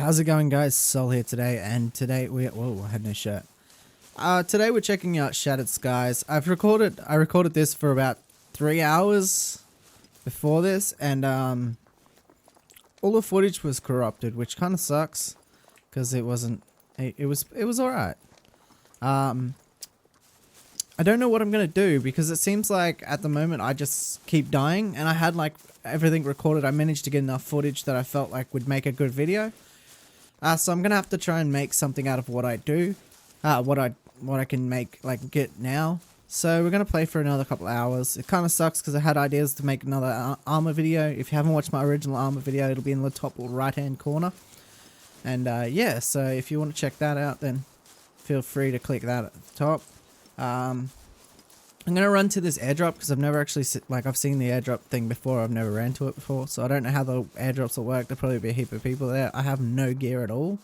how's it going, guys? Sol here today, and today whoa, I had no shirt. Today we're checking out Shattered Skies. I recorded this for about 3 hours before this, and all the footage was corrupted, which kind of sucks because it wasn't. It was alright. I don't know what I'm gonna do because it seems like at the moment I just keep dying, and I had like everything recorded. I managed to get enough footage that I felt like would make a good video. So I'm gonna have to try and make something out of what I do, what I can make, like, get now. So we're gonna play for another couple hours. It kind of sucks because I had ideas to make another armor video. If you haven't watched my original armor video, it'll be in the top right hand corner. And yeah, so if you want to check that out, then feel free to click that at the top. I'm gonna run to this airdrop because I've never actually I've seen the airdrop thing before. I've never ran to it before, so I don't know how the airdrops will work. There'll probably be a heap of people there. I have no gear at all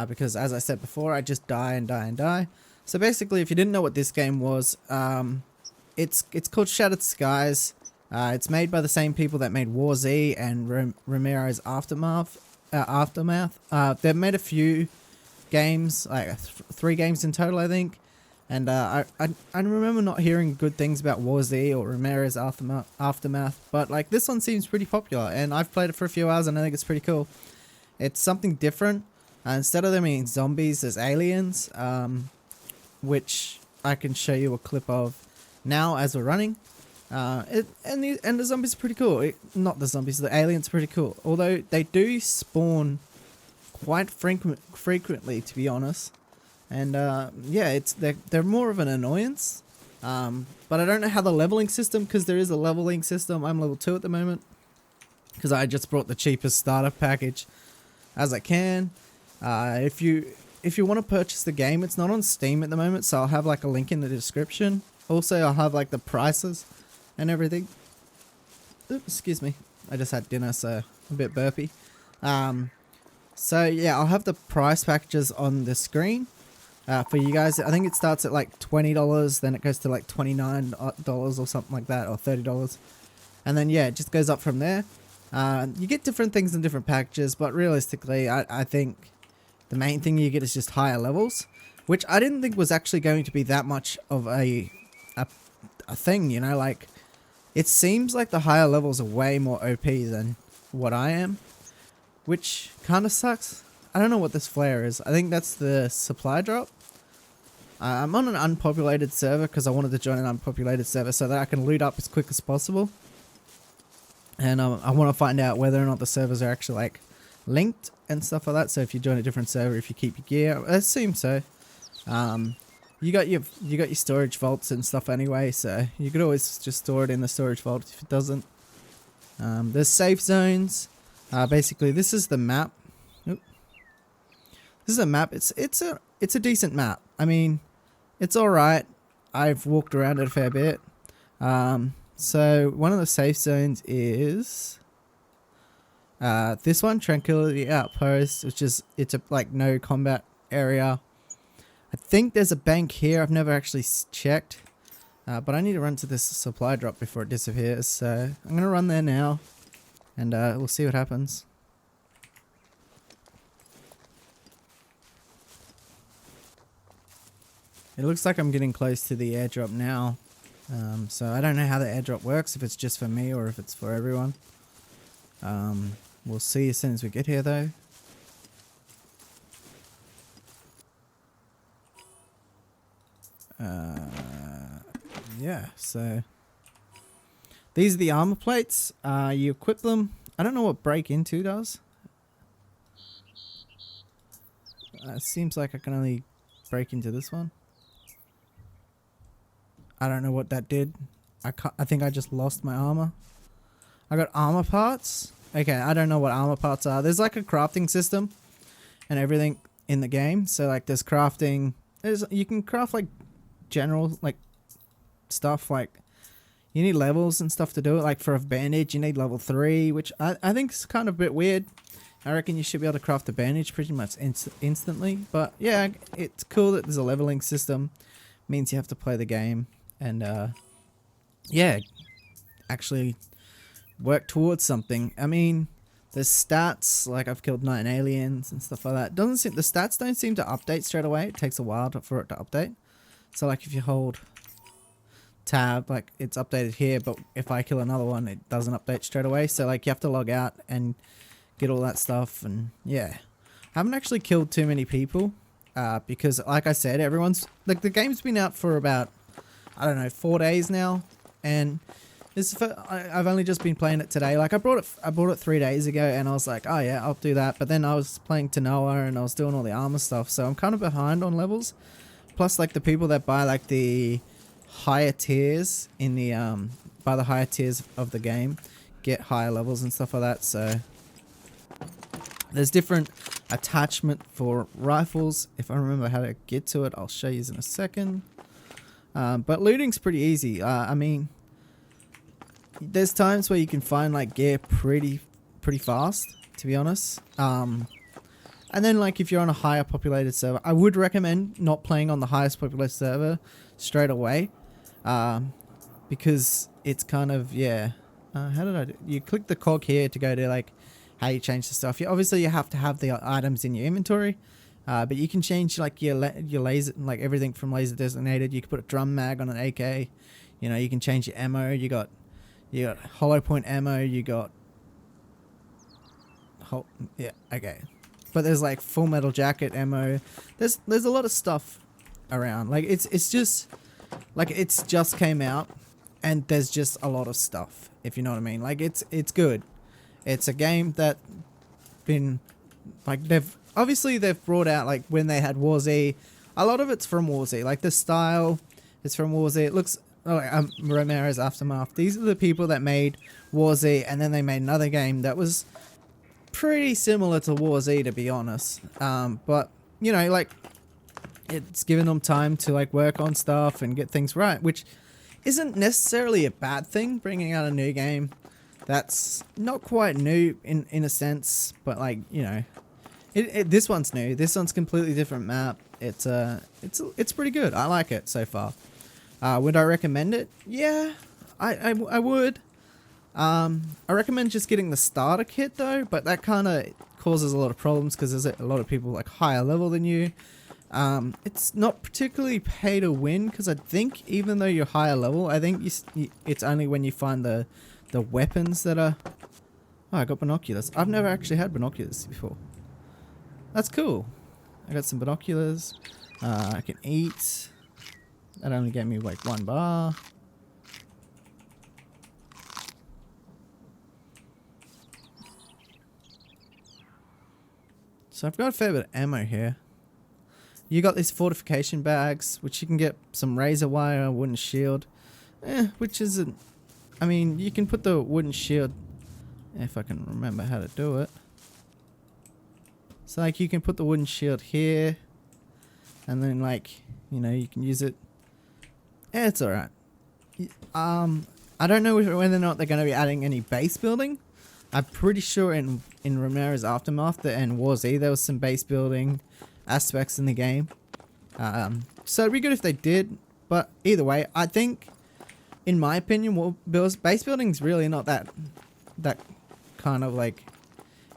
because, as I said before, I just die and die and die. So basically, if you didn't know what this game was, it's called Shattered Skies. It's made by the same people that made War Z and Remiro's Aftermath. They've made a few games, like 3 games in total, I think. And I remember not hearing good things about War Z or Remiro's Aftermath, but like this one seems pretty popular, and I've played it for a few hours and I think it's pretty cool. It's something different. Instead of them being zombies, there's aliens, which I can show you a clip of now as we're running. And the zombies are pretty cool. Not the zombies, the aliens are pretty cool. Although they do spawn quite frequently, to be honest. And yeah, they're more of an annoyance. But I don't know how the leveling system, because there is a leveling system. I'm level 2 at the moment because I just brought the cheapest starter package as I can. If you want to purchase the game, it's not on Steam at the moment, so I'll have like a link in the description. Also, I'll have like the prices and everything. Oops, excuse me, I just had dinner, so a bit burpy. So yeah, I'll have the price packages on the screen. For you guys, I think it starts at like $20, then it goes to like $29 or something like that, or $30. And then yeah, it just goes up from there. You get different things in different packages, but realistically, I think the main thing you get is just higher levels, which I didn't think was actually going to be that much of a thing, you know, like it seems like the higher levels are way more OP than what I am, which kind of sucks. I don't know what this flare is. I think that's the supply drop. I'm on an unpopulated server because I wanted to join an unpopulated server so that I can loot up as quick as possible. And I want to find out whether or not the servers are actually like linked and stuff like that. So if you join a different server, if you keep your gear, I assume so. You got your storage vaults and stuff anyway, so you could always just store it in the storage vault if it doesn't. There's safe zones. Basically, this is the map. Oop. This is a map. It's a decent map. I mean, it's alright. I've walked around it a fair bit. So one of the safe zones is this one, Tranquility Outpost, which is it's a like no combat area. I think there's a bank here. I've never actually checked, but I need to run to this supply drop before it disappears. So I'm gonna run there now, and we'll see what happens. It looks like I'm getting close to the airdrop now. So I don't know how the airdrop works, if it's just for me or if it's for everyone. We'll see as soon as we get here though. Yeah, so these are the armor plates. You equip them. I don't know what break into does. It seems like I can only break into this one. I don't know what that did. I think I just lost my armor. I got armor parts. Okay, I don't know what armor parts are. There's like a crafting system and everything in the game. So like there's crafting. You can craft like general like stuff. Like you need levels and stuff to do it. Like for a bandage you need level 3, which I think is kind of a bit weird. I reckon you should be able to craft a bandage pretty much instantly. But yeah, it's cool that there's a leveling system. Means you have to play the game. And yeah, actually work towards something. I mean, There's stats, like I've killed 9 aliens and stuff like that. Doesn't seem, the stats don't seem to update straight away. It takes a while for it to update. So like if you hold tab, like it's updated here, but if I kill another one, it doesn't update straight away. So like you have to log out and get all that stuff, and yeah. I haven't actually killed too many people because like I said, everyone's like the game's been out for about, I don't know, 4 days now, and I've only just been playing it today. Like I bought it 3 days ago, and I was like, oh yeah, I'll do that. But then I was playing Tanoa and I was doing all the armor stuff, so I'm kind of behind on levels. Plus, like the people that buy like the higher tiers in the buy the higher tiers of the game get higher levels and stuff like that. So there's different attachment for rifles. If I remember how to get to it, I'll show you in a second. But looting's pretty easy. I mean, there's times where you can find like gear pretty fast, to be honest. And then like if you're on a higher populated server, I would recommend not playing on the highest populated server straight away, because it's kind of, yeah. How did I do? You click the cog here to go to like how you change the stuff. Obviously you have to have the items in your inventory, but you can change like your laser, like everything from laser designated. You can put a drum mag on an AK. You know, you can change your ammo. You got hollow point ammo. You got yeah, okay. But there's like full metal jacket ammo. There's a lot of stuff around. Like it's just like it's just came out, and there's just a lot of stuff, if you know what I mean. Like it's good. It's a game that been like they've brought out, like when they had War Z, a lot of it's from War Z. Like the style is from War Z. It looks like Romero's Aftermath. These are the people that made War Z, and then they made another game that was pretty similar to War Z, to be honest. But you know, like it's given them time to like work on stuff and get things right, which isn't necessarily a bad thing. Bringing out a new game that's not quite new in a sense, but like, you know, this one's new. This one's completely different map. It's pretty good. I like it so far. Would I recommend it? Yeah, I would. I recommend just getting the starter kit though, but that kind of causes a lot of problems because there's a lot of people like higher level than you. It's not particularly pay to win, because I think even though you're higher level, I think it's only when you find the weapons that are... Oh, I got binoculars. I've never actually had binoculars before. That's cool. I got some binoculars. I can eat. That only gave me like 1 bar. So I've got a fair bit of ammo here. You got these fortification bags, which you can get some razor wire, wooden shield. Which isn't... I mean, you can put the wooden shield, if I can remember how to do it. So like you can put the wooden shield here, and then like, you know, you can use it. Yeah, it's alright. I don't know whether or not they're going to be adding any base building. I'm pretty sure in Romero's Aftermath and War Z there was some base building aspects in the game. So it'd be good if they did, but either way, I think, in my opinion, base building's really not that kind of like,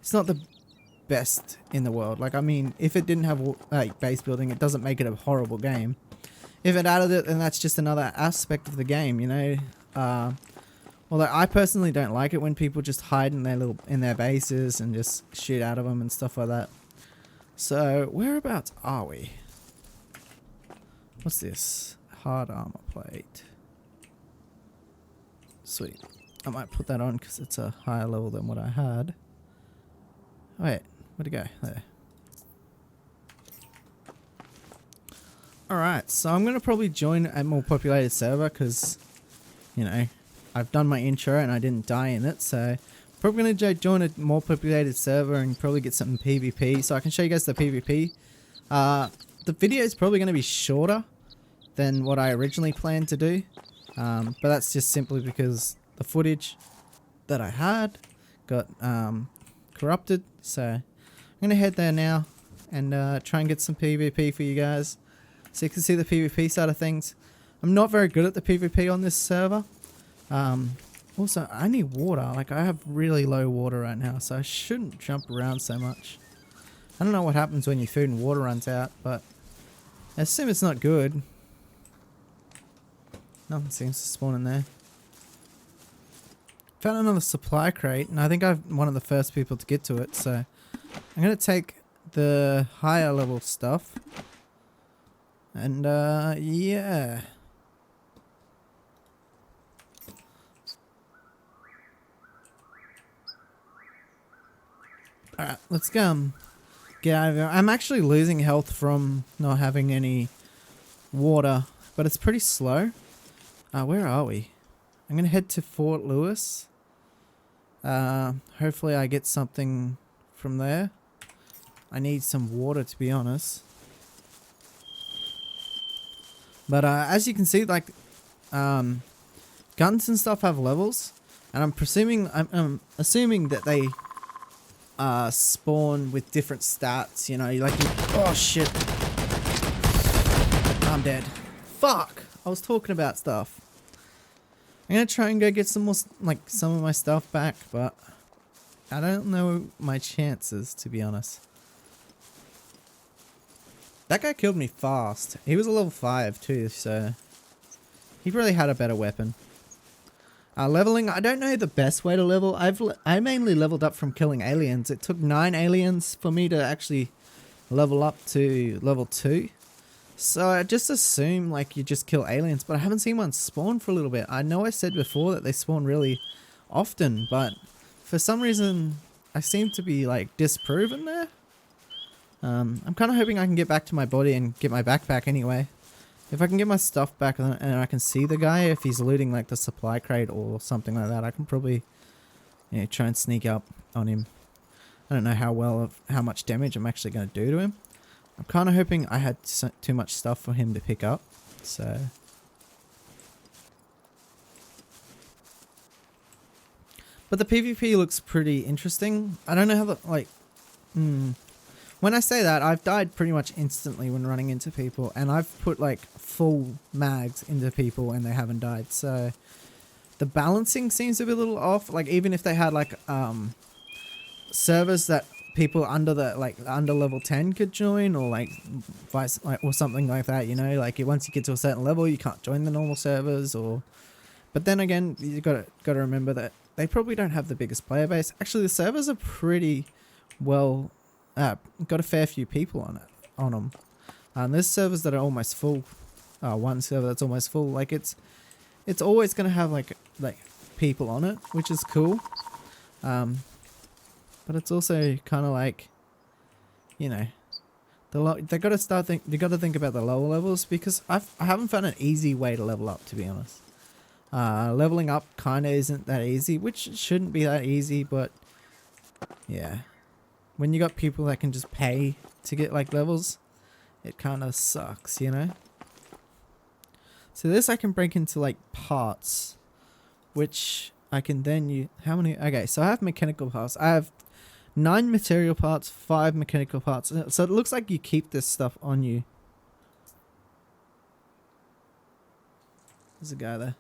it's not the best in the world. Like, I mean, if it didn't have like base building, it doesn't make it a horrible game. If it added it, then that's just another aspect of the game, you know. Although I personally don't like it when people just hide in their bases and just shoot out of them and stuff like that. So whereabouts are we? What's this? Hard armor plate. Sweet. I might put that on because it's a higher level than what I had. Wait, where'd it go? There. Alright, so I'm going to probably join a more populated server because, you know, I've done my intro and I didn't die in it, so probably going to join a more populated server and probably get some PvP so I can show you guys the PvP. The video is probably going to be shorter than what I originally planned to do, but that's just simply because the footage that I had got corrupted, so I'm going to head there now and try and get some PvP for you guys so you can see the PvP side of things. I'm not very good at the PvP on this server. Also, I need water. Like, I have really low water right now, so I shouldn't jump around so much. I don't know what happens when your food and water runs out, but I assume it's not good. Nothing seems to spawn in there. Found another supply crate, and I think I'm one of the first people to get to it, so I'm going to take the higher level stuff. And, yeah. Alright, let's go get out of here. I'm actually losing health from not having any water, but it's pretty slow. Where are we? I'm going to head to Fort Lewis. Hopefully I get something from there. I need some water, to be honest. But as you can see, like, guns and stuff have levels, and I'm assuming that they spawn with different stats. You know, like, oh shit, I'm dead. Fuck! I was talking about stuff. I'm gonna try and go get some more, like, some of my stuff back, but I don't know my chances, to be honest. That guy killed me fast. He was a level 5 too, so he probably had a better weapon. Leveling, I don't know the best way to level. I mainly leveled up from killing aliens. It took 9 aliens for me to actually level up to level 2. So I just assume like you just kill aliens, but I haven't seen one spawn for a little bit. I know I said before that they spawn really often, but for some reason I seem to be like disproven there. I'm kind of hoping I can get back to my body and get my backpack anyway. If I can get my stuff back and I can see the guy, if he's looting like the supply crate or something like that, I can probably, you know, try and sneak up on him. I don't know how much damage I'm actually going to do to him. I'm kind of hoping I had too much stuff for him to pick up, so. But the PvP looks pretty interesting. I don't know how the, like, when I say that, I've died pretty much instantly when running into people, and I've put like full mags into people and they haven't died, so the balancing seems to be a little off. Like, even if they had like servers that people under level 10 could join, or like or something like that, you know, like once you get to a certain level you can't join the normal servers, or but then again you got to remember that they probably don't have the biggest player base. Actually, the servers are pretty well got a fair few people on them. There's servers that are almost full. One server that's almost full. Like, it's always gonna have like people on it, which is cool. But it's also kind of like, you know, they got to think about the lower levels, because I haven't found an easy way to level up, to be honest. Leveling up kind of isn't that easy, which shouldn't be that easy, but yeah. When you got people that can just pay to get like levels, it kind of sucks, you know? So this I can break into like parts, which I can then use. How many? Okay, so I have mechanical parts. I have 9 material parts, 5 mechanical parts. So it looks like you keep this stuff on you. There's a guy there.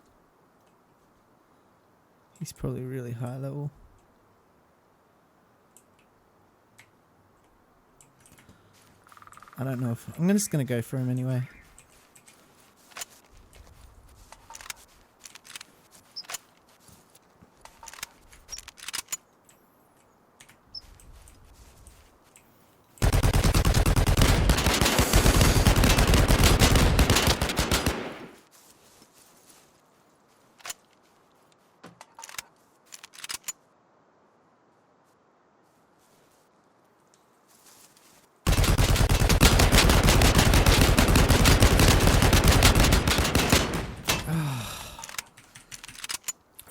He's probably really high level. I don't know if I'm just gonna go for him anyway.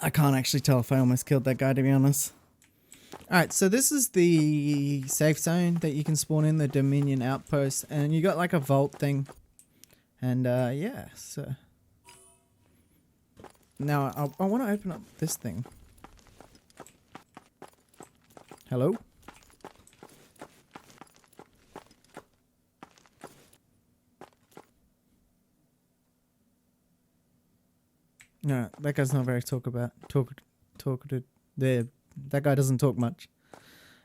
I can't actually tell if I almost killed that guy, to be honest. Alright, so this is the safe zone that you can spawn in, the Dominion outpost, and you got like a vault thing. And yeah, so now I want to open up this thing. Hello? No, that guy's not very talkative. talkative. That guy doesn't talk much.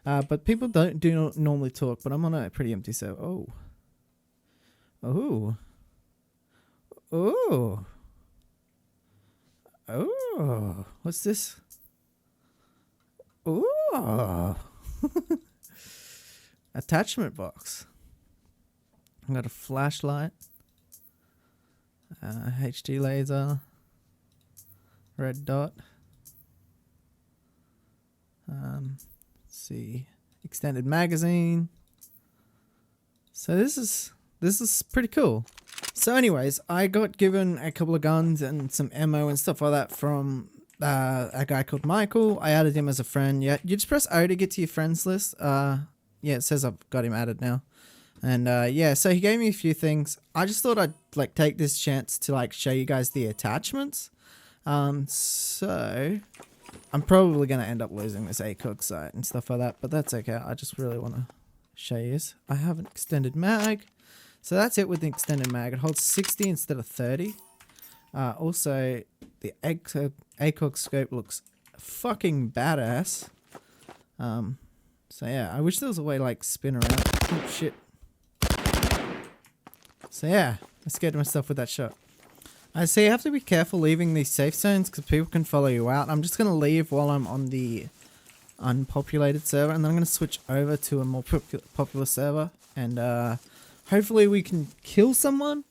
But people do not normally talk. But I'm on a pretty empty server. Oh. Oh. Oh. Oh. What's this? Oh. Attachment box. I got a flashlight. HD laser. Red dot. Let's see. Extended magazine. So this is pretty cool. So anyways, I got given a couple of guns and some ammo and stuff like that from a guy called Michael. I added him as a friend. Yeah, you just press O to get to your friends list. Yeah, it says I've got him added now. And yeah, so he gave me a few things. I just thought I'd like take this chance to like show you guys the attachments. So I'm probably going to end up losing this ACOG site and stuff like that, but that's okay. I just really want to show you this. I have an extended mag. So that's it with the extended mag. It holds 60 instead of 30. Also, the ACOG scope looks fucking badass. So yeah, I wish there was a way to like spin around. Oh shit. So yeah, I scared myself with that shot. So you have to be careful leaving these safe zones because people can follow you out. I'm just going to leave while I'm on the unpopulated server, and then I'm going to switch over to a more popular server, and hopefully we can kill someone.